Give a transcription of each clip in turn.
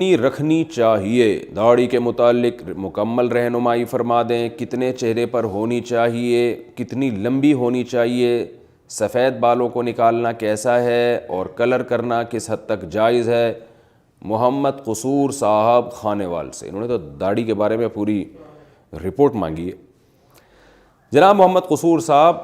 رکھنی چاہیے؟ داڑھی کے متعلق مکمل رہنمائی فرما دیں۔ کتنے چہرے پر ہونی چاہیے؟ کتنی لمبی ہونی چاہیے؟ سفید بالوں کو نکالنا کیسا ہے اور کلر کرنا کس حد تک جائز ہے؟ محمد قصور صاحب خانیوال سے، انہوں نے تو داڑھی کے بارے میں پوری رپورٹ مانگی ہے۔ جناب محمد قصور صاحب،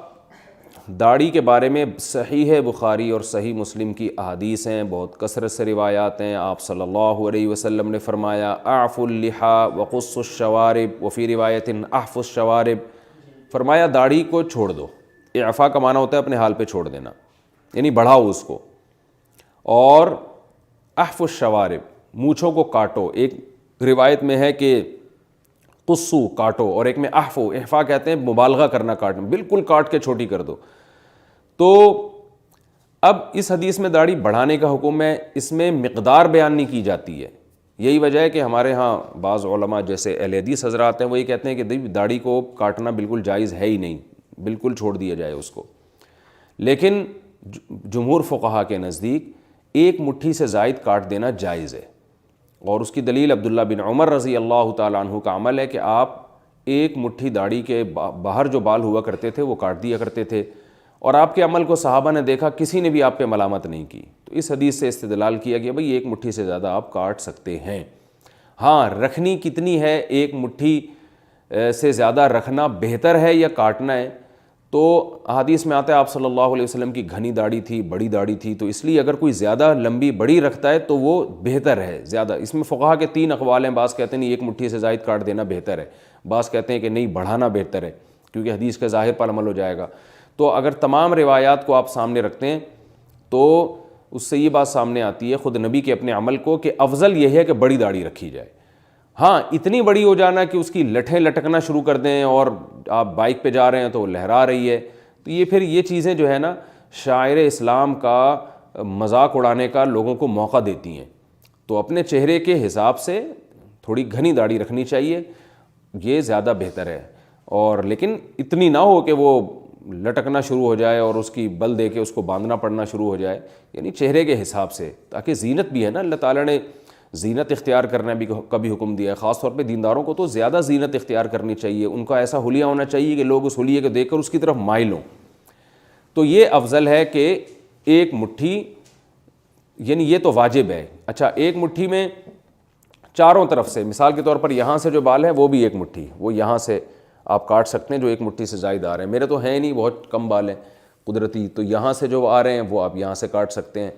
داڑھی کے بارے میں صحیح بخاری اور صحیح مسلم کی احادیث ہیں، بہت کثرت سے روایات ہیں۔ آپ صلی اللہ علیہ وسلم نے فرمایا اعفوا اللحى وقصوا الشوارب وفی روایت احفوا الشوارب، فرمایا داڑھی کو چھوڑ دو۔ اعفاء کا معنی ہوتا ہے اپنے حال پہ چھوڑ دینا، یعنی بڑھاؤ اس کو، اور احفوا الشوارب، مونچھوں کو کاٹو۔ ایک روایت میں ہے کہ قصو کاٹو، اور ایک میں احفا کہتے ہیں مبالغہ کرنا، کاٹنا، بالکل کاٹ کے چھوٹی کر دو۔ تو اب اس حدیث میں داڑھی بڑھانے کا حکم ہے، اس میں مقدار بیان نہیں کی جاتی ہے۔ یہی وجہ ہے کہ ہمارے ہاں بعض علماء جیسے اہل حدیث حضرات ہیں وہ یہ کہتے ہیں کہ داڑھی کو کاٹنا بالکل جائز ہے ہی نہیں، بالکل چھوڑ دیا جائے اس کو۔ لیکن جمہور فقہا کے نزدیک ایک مٹھی سے زائد کاٹ دینا جائز ہے، اور اس کی دلیل عبداللہ بن عمر رضی اللہ تعالیٰ عنہ کا عمل ہے کہ آپ ایک مٹھی داڑھی کے باہر جو بال ہوا کرتے تھے وہ کاٹ دیا کرتے تھے، اور آپ کے عمل کو صحابہ نے دیکھا، کسی نے بھی آپ پہ ملامت نہیں کی۔ تو اس حدیث سے استدلال کیا گیا بھئی ایک مٹھی سے زیادہ آپ کاٹ سکتے ہیں۔ ہاں، رکھنی کتنی ہے؟ ایک مٹھی سے زیادہ رکھنا بہتر ہے یا کاٹنا ہے؟ تو حدیث میں آتا ہے آپ صلی اللہ علیہ وسلم کی گھنی داڑھی تھی، بڑی داڑھی تھی، تو اس لیے اگر کوئی زیادہ لمبی بڑی رکھتا ہے تو وہ بہتر ہے زیادہ۔ اس میں فقہا کے تین اقوال ہیں، بعض کہتے ہیں نہیں ایک مٹھی سے زائد کاٹ دینا بہتر ہے، بعض کہتے ہیں کہ نہیں بڑھانا بہتر ہے کیونکہ حدیث کے ظاہر پر عمل ہو جائے گا۔ تو اگر تمام روایات کو آپ سامنے رکھتے ہیں تو اس سے یہ بات سامنے آتی ہے خود نبی کے اپنے عمل کو کہ افضل یہ ہے کہ بڑی داڑھی رکھی جائے۔ ہاں، اتنی بڑی ہو جانا کہ اس کی لٹھیں لٹکنا شروع کر دیں اور آپ بائک پہ جا رہے ہیں تو وہ لہرا رہی ہے، تو یہ پھر یہ چیزیں جو ہے نا شاعر اسلام کا مذاق اڑانے کا لوگوں کو موقع دیتی ہیں۔ تو اپنے چہرے کے حساب سے تھوڑی گھنی داڑھی رکھنی چاہیے، یہ زیادہ بہتر ہے، اور لیکن اتنی نہ ہو کہ وہ لٹکنا شروع ہو جائے اور اس کی بل دے کے اس کو باندھنا پڑنا شروع ہو جائے، یعنی چہرے کے حساب سے، تاکہ زینت بھی ہے نا، اللہ تعالیٰ نے زینت اختیار کرنا بھی کبھی حکم دیا ہے، خاص طور پہ دینداروں کو تو زیادہ زینت اختیار کرنی چاہیے، ان کا ایسا حلیہ ہونا چاہیے کہ لوگ اس حلیے کو دیکھ کر اس کی طرف مائل ہوں۔ تو یہ افضل ہے کہ ایک مٹھی، یعنی یہ تو واجب ہے۔ اچھا، ایک مٹھی میں چاروں طرف سے، مثال کے طور پر یہاں سے جو بال ہے وہ بھی ایک مٹھی، وہ یہاں سے آپ کاٹ سکتے ہیں جو ایک مٹھی سے زائد آ رہے ہیں۔ میرے تو ہیں نہیں، بہت کم بال ہیں قدرتی، تو یہاں سے جو آ رہے ہیں وہ آپ یہاں سے کاٹ سکتے ہیں۔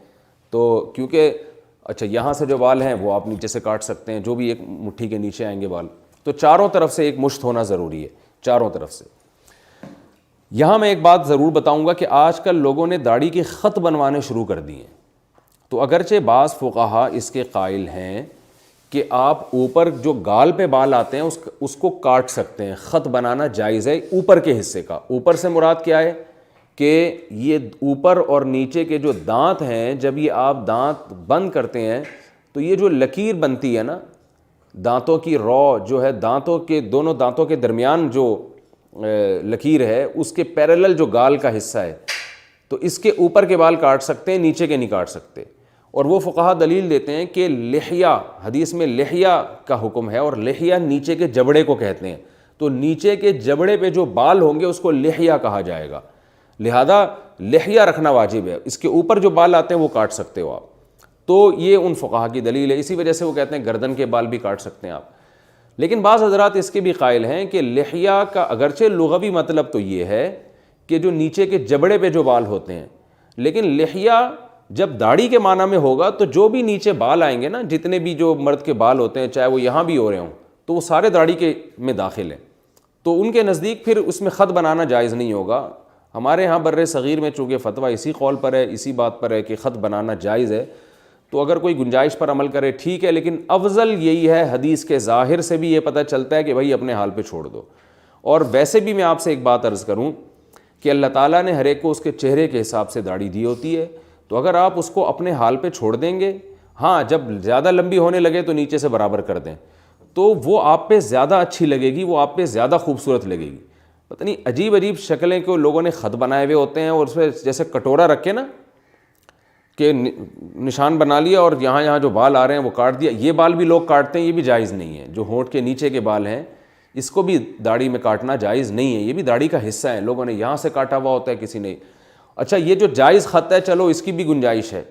تو کیونکہ اچھا یہاں سے جو بال ہیں وہ آپ نیچے سے کاٹ سکتے ہیں، جو بھی ایک مٹھی کے نیچے آئیں گے بال، تو چاروں طرف سے ایک مشت ہونا ضروری ہے، چاروں طرف سے۔ یہاں میں ایک بات ضرور بتاؤں گا کہ آج کل لوگوں نے داڑھی کے خط بنوانے شروع کر دیے ہیں، تو اگرچہ بعض فقہا اس کے قائل ہیں کہ آپ اوپر جو گال پہ بال آتے ہیں اس کو کاٹ سکتے ہیں، خط بنانا جائز ہے اوپر کے حصے کا۔ اوپر سے مراد کیا ہے کہ یہ اوپر اور نیچے کے جو دانت ہیں، جب یہ آپ دانت بند کرتے ہیں تو یہ جو لکیر بنتی ہے نا، دانتوں کی رو جو ہے، دانتوں کے دونوں دانتوں کے درمیان جو لکیر ہے اس کے پیرالل جو گال کا حصہ ہے، تو اس کے اوپر کے بال کاٹ سکتے ہیں، نیچے کے نہیں کاٹ سکتے۔ اور وہ فقہا دلیل دیتے ہیں کہ لحیہ، حدیث میں لحیہ کا حکم ہے، اور لحیہ نیچے کے جبڑے کو کہتے ہیں، تو نیچے کے جبڑے پہ جو بال ہوں گے اس کو لحیہ کہا جائے گا، لہذا لحیہ رکھنا واجب ہے۔ اس کے اوپر جو بال آتے ہیں وہ کاٹ سکتے ہو آپ، تو یہ ان فقہا کی دلیل ہے۔ اسی وجہ سے وہ کہتے ہیں گردن کے بال بھی کاٹ سکتے ہیں آپ۔ لیکن بعض حضرات اس کے بھی قائل ہیں کہ لحیہ کا اگرچہ لغوی مطلب تو یہ ہے کہ جو نیچے کے جبڑے پہ جو بال ہوتے ہیں، لیکن لحیہ جب داڑھی کے معنی میں ہوگا تو جو بھی نیچے بال آئیں گے نا، جتنے بھی جو مرد کے بال ہوتے ہیں، چاہے وہ یہاں بھی ہو رہے ہوں، تو وہ سارے داڑھی کے میں داخل ہیں، تو ان کے نزدیک پھر اس میں خط بنانا جائز نہیں ہوگا۔ ہمارے ہاں بر صغیر میں چونکہ فتویٰ اسی قول پر ہے، اسی بات پر ہے کہ خط بنانا جائز ہے، تو اگر کوئی گنجائش پر عمل کرے ٹھیک ہے، لیکن افضل یہی ہے، حدیث کے ظاہر سے بھی یہ پتہ چلتا ہے کہ بھائی اپنے حال پہ چھوڑ دو۔ اور ویسے بھی میں آپ سے ایک بات عرض کروں کہ اللہ تعالیٰ نے ہر ایک کو اس کے چہرے کے حساب سے داڑھی دی ہوتی ہے، تو اگر آپ اس کو اپنے حال پہ چھوڑ دیں گے، ہاں جب زیادہ لمبی ہونے لگے تو نیچے سے برابر کر دیں، تو وہ آپ پہ زیادہ اچھی لگے گی، وہ آپ پہ زیادہ خوبصورت لگے گی۔ پتہ نہیں عجیب عجیب شکلیں کو لوگوں نے خط بنائے ہوئے ہوتے ہیں، اور اس پہ جیسے کٹورا رکھ کے نا کہ نشان بنا لیا اور یہاں یہاں جو بال آ رہے ہیں وہ کاٹ دیا. یہ بال بھی لوگ کاٹتے ہیں, یہ بھی جائز نہیں ہے. جو ہونٹ کے نیچے کے بال ہیں اس کو بھی داڑھی میں کاٹنا جائز نہیں ہے, یہ بھی داڑھی کا حصہ ہے. لوگوں نے یہاں سے کاٹا ہوا ہوتا ہے, کسی نے. اچھا یہ جو جائز خط ہے چلو اس کی بھی گنجائش ہے,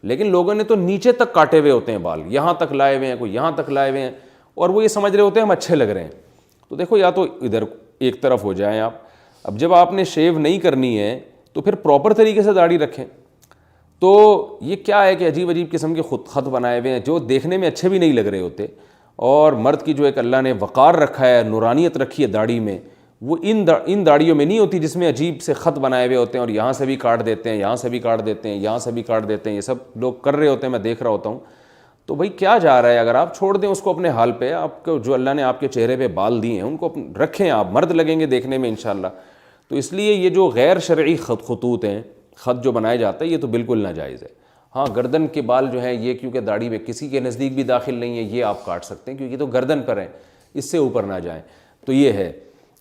لیکن لوگوں نے تو نیچے تک کاٹے ہوئے ہوتے ہیں بال, یہاں تک لائے ہوئے ہیں, کوئی یہاں تک لائے ہوئے ہیں, اور وہ یہ سمجھ رہے ہوتے ہیں ہم اچھے لگ رہے ہیں. تو دیکھو یا تو ادھر ایک طرف ہو جائیں آپ. اب جب آپ نے شیو نہیں کرنی ہے تو پھر پراپر طریقے سے داڑھی رکھیں. تو یہ کیا ہے کہ عجیب عجیب قسم کے خود خط بنائے ہوئے ہیں جو دیکھنے میں اچھے بھی نہیں لگ رہے ہوتے. اور مرد کی جو ایک اللہ نے وقار رکھا ہے, نورانیت رکھی ہے داڑھی میں, وہ ان داڑھیوں میں نہیں ہوتی جس میں عجیب سے خط بنائے ہوئے ہوتے ہیں, اور یہاں سے بھی کاٹ دیتے ہیں, یہاں سے بھی کاٹ دیتے ہیں, یہاں سے بھی کاٹ دیتے ہیں. یہ سب لوگ کر رہے ہوتے ہیں, میں دیکھ رہا ہوتا ہوں. تو بھائی کیا جا رہا ہے, اگر آپ چھوڑ دیں اس کو اپنے حال پہ, آپ کو جو اللہ نے آپ کے چہرے پہ بال دیے ہیں ان کو رکھیں, آپ مرد لگیں گے دیکھنے میں انشاءاللہ. تو اس لیے یہ جو غیر شرعی خطوط ہیں, خط جو بنائے جاتے ہیں, یہ تو بالکل ناجائز ہے. ہاں گردن کے بال جو ہیں یہ کیونکہ داڑھی میں کسی کے نزدیک بھی داخل نہیں ہے, یہ آپ کاٹ سکتے ہیں کیونکہ یہ تو گردن پر ہیں, اس سے اوپر نہ جائیں. تو یہ ہے.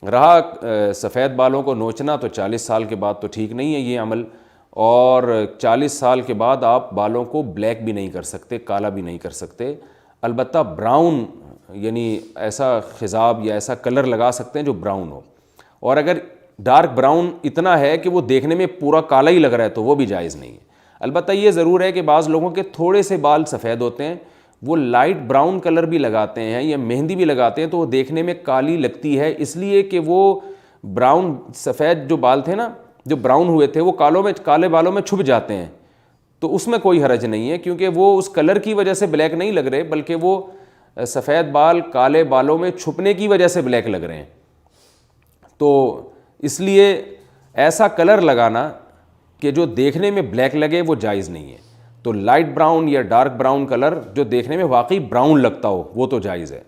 رہا سفید بالوں کو نوچنا, تو 40 سال کے بعد تو ٹھیک نہیں ہے یہ عمل, اور 40 سال کے بعد آپ بالوں کو بلیک بھی نہیں کر سکتے, کالا بھی نہیں کر سکتے. البتہ براؤن یعنی ایسا خضاب یا ایسا کلر لگا سکتے ہیں جو براؤن ہو, اور اگر ڈارک براؤن اتنا ہے کہ وہ دیکھنے میں پورا کالا ہی لگ رہا ہے تو وہ بھی جائز نہیں ہے. البتہ یہ ضرور ہے کہ بعض لوگوں کے تھوڑے سے بال سفید ہوتے ہیں, وہ لائٹ براؤن کلر بھی لگاتے ہیں یا مہندی بھی لگاتے ہیں, تو وہ دیکھنے میں کالی لگتی ہے, اس لیے کہ وہ براؤن سفید جو بال تھے نا, جو براؤن ہوئے تھے, وہ کالے بالوں میں چھپ جاتے ہیں. تو اس میں کوئی حرج نہیں ہے, کیونکہ وہ اس کلر کی وجہ سے بلیک نہیں لگ رہے, بلکہ وہ سفید بال کالے بالوں میں چھپنے کی وجہ سے بلیک لگ رہے ہیں. تو اس لیے ایسا کلر لگانا کہ جو دیکھنے میں بلیک لگے وہ جائز نہیں ہے. تو لائٹ براؤن یا ڈارک براؤن کلر جو دیکھنے میں واقعی براؤن لگتا ہو وہ تو جائز ہے.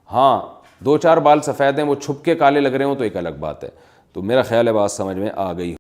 ہاں 2-4 بال سفید ہیں وہ چھپ کے کالے لگ رہے ہوں تو ایک الگ بات ہے. تو میرا خیال ہے بات سمجھ میں آ گئی.